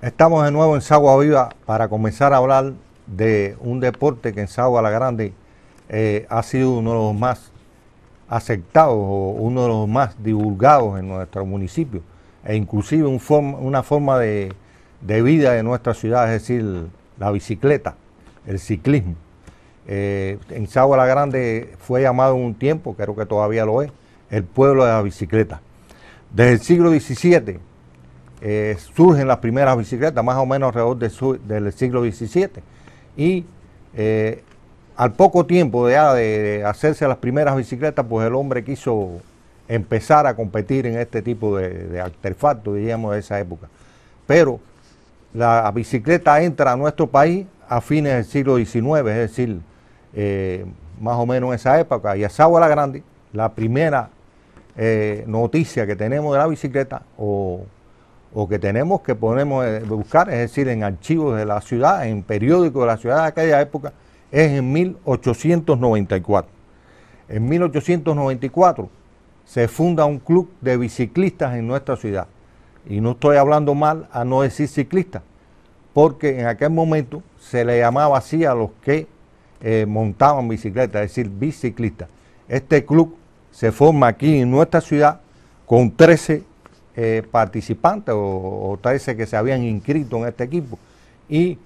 Estamos de nuevo en Sagua Viva para comenzar a hablar de un deporte que en Sagua la Grande ha sido uno de los más aceptados o uno de los más divulgados en nuestro municipio e inclusive una forma de vida de nuestra ciudad, es decir, la bicicleta, el ciclismo. En Sagua la Grande fue llamado en un tiempo, creo que todavía lo es, el pueblo de la bicicleta. Desde el siglo XVII surgen las primeras bicicletas, más o menos alrededor del siglo XVII, y al poco tiempo de hacerse las primeras bicicletas, pues el hombre quiso empezar a competir en este tipo de artefactos, diríamos, de esa época. Pero la bicicleta entra a nuestro país a fines del siglo XIX, es decir, más o menos en esa época, y a Sagua la Grande, la primera noticia que tenemos de la bicicleta, o que tenemos que podemos buscar, es decir, en archivos de la ciudad, en periódicos de la ciudad de aquella época, es en 1894. En 1894 se funda un club de biciclistas en nuestra ciudad. Y no estoy hablando mal a no decir ciclistas, porque en aquel momento se le llamaba así a los que montaban bicicletas, es decir, biciclistas. Este club se forma aquí en nuestra ciudad con 13 participantes o 13 que se habían inscrito en este equipo, y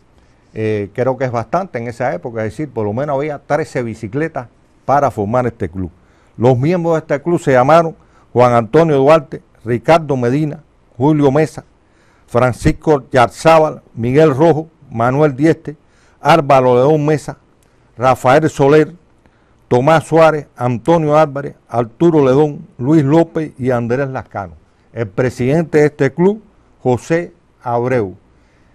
creo que es bastante en esa época, es decir, por lo menos había 13 bicicletas para formar este club. Los miembros de este club se llamaron Juan Antonio Duarte, Ricardo Medina, Julio Mesa, Francisco Yarzábal, Miguel Rojo, Manuel Dieste, Álvaro León Mesa, Rafael Soler, Tomás Suárez, Antonio Álvarez, Arturo Ledón, Luis López y Andrés Lascano. El presidente de este club, José Abreu.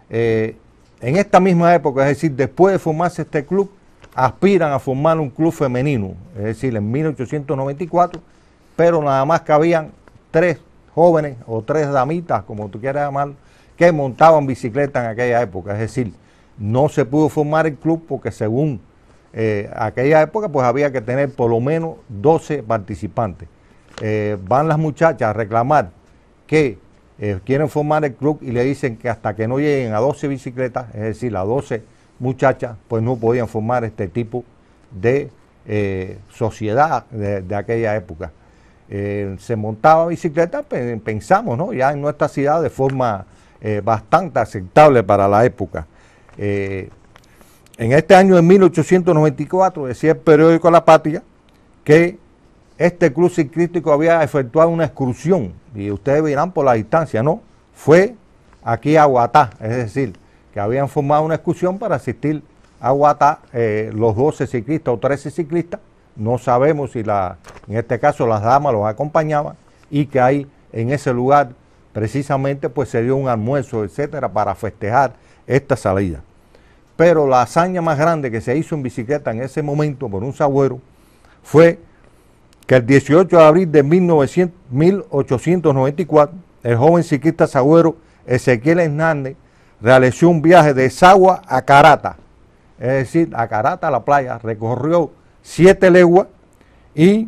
En esta misma época, es decir, después de formarse este club, aspiran a formar un club femenino, es decir, en 1894, pero nada más que habían 3 jóvenes o 3 damitas, como tú quieras llamar, que montaban bicicleta en aquella época. Es decir, no se pudo formar el club porque según aquella época, pues había que tener por lo menos 12 participantes. Van las muchachas a reclamar que quieren formar el club y le dicen que hasta que no lleguen a 12 bicicletas, es decir, a 12 muchachas, pues no podían formar este tipo de sociedad de aquella época. Se montaba bicicleta, pensamos, ¿no?, ya en nuestra ciudad de forma bastante aceptable para la época. En este año de 1894 decía el periódico La Patria que este club ciclístico había efectuado una excursión, y ustedes verán por la distancia, ¿no? Fue aquí a Guatá, es decir, que habían formado una excursión para asistir a Guatá, los 12 ciclistas o 13 ciclistas, no sabemos si en este caso las damas los acompañaban, y que ahí en ese lugar precisamente pues se dio un almuerzo, etcétera, para festejar esta salida. Pero la hazaña más grande que se hizo en bicicleta en ese momento por un sagüero fue que el 18 de abril de 1894, el joven ciclista sagüero Ezequiel Hernández realizó un viaje de Sagua a Carata, es decir, a Carata, la playa, recorrió 7 leguas y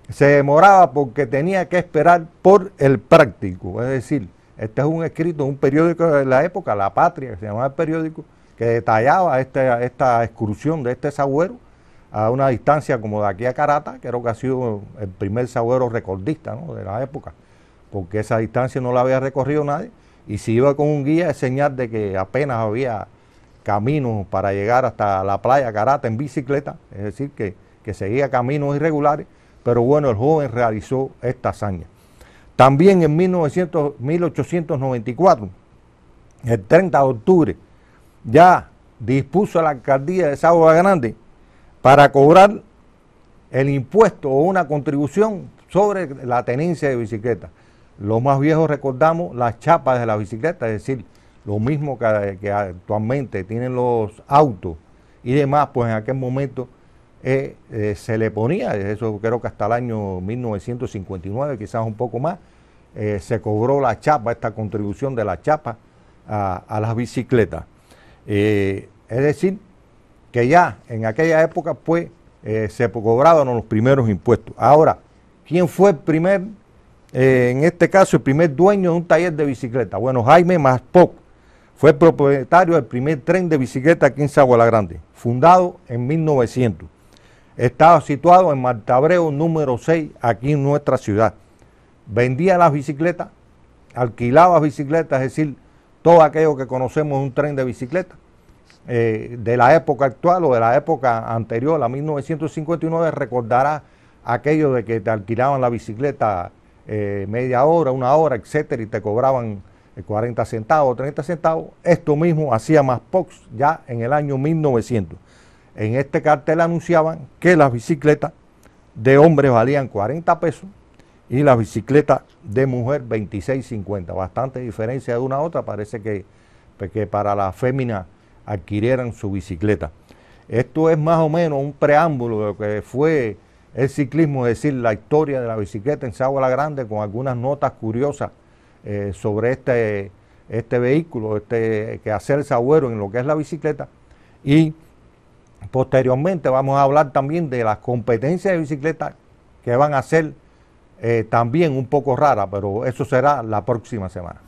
se demoraba porque tenía que esperar por el práctico, es decir, este es un escrito de un periódico de la época, La Patria, que se llamaba el periódico, que detallaba esta excursión de este sagüero a una distancia como de aquí a Carata, creo que ha sido el primer sagüero recordista, ¿no?, de la época, porque esa distancia no la había recorrido nadie, y si iba con un guía es señal de que apenas había caminos para llegar hasta la playa Carata en bicicleta, es decir, que seguía caminos irregulares, pero bueno, el joven realizó esta hazaña. También en 1894, el 30 de octubre, ya dispuso la alcaldía de Sagua Grande para cobrar el impuesto o una contribución sobre la tenencia de bicicleta. Los más viejos recordamos las chapas de la bicicleta, es decir, lo mismo que actualmente tienen los autos y demás, pues en aquel momento se le ponía, eso creo que hasta el año 1959, quizás un poco más, se cobró la chapa, esta contribución de la chapa a las bicicletas. Es decir, que ya en aquella época pues se cobraban los primeros impuestos. Ahora, ¿quién fue el primer, en este caso, el primer dueño de un taller de bicicleta? Bueno, Jaime Maspoc Fue propietario del primer tren de bicicleta aquí en Sagua La Grande, fundado en 1900. Estaba situado en Marta Abreu número 6, aquí en nuestra ciudad. Vendía las bicicletas, alquilaba bicicletas, es decir, todo aquello que conocemos un tren de bicicleta, de la época actual o de la época anterior a 1959, recordará aquello de que te alquilaban la bicicleta media hora, una hora, etcétera, y te cobraban 40 centavos, 30 centavos. Esto mismo hacía Maspox ya en el año 1900. En este cartel anunciaban que las bicicletas de hombres valían 40 pesos y las bicicletas de mujer 26.50. Bastante diferencia de una a otra. Parece que para las féminas adquirieran su bicicleta. Esto es más o menos un preámbulo de lo que fue el ciclismo, es decir, la historia de la bicicleta en Sagua La Grande, con algunas notas curiosas sobre este vehículo, que hacer sagüero en lo que es la bicicleta. Y posteriormente vamos a hablar también de las competencias de bicicleta que van a ser también un poco raras, pero eso será la próxima semana.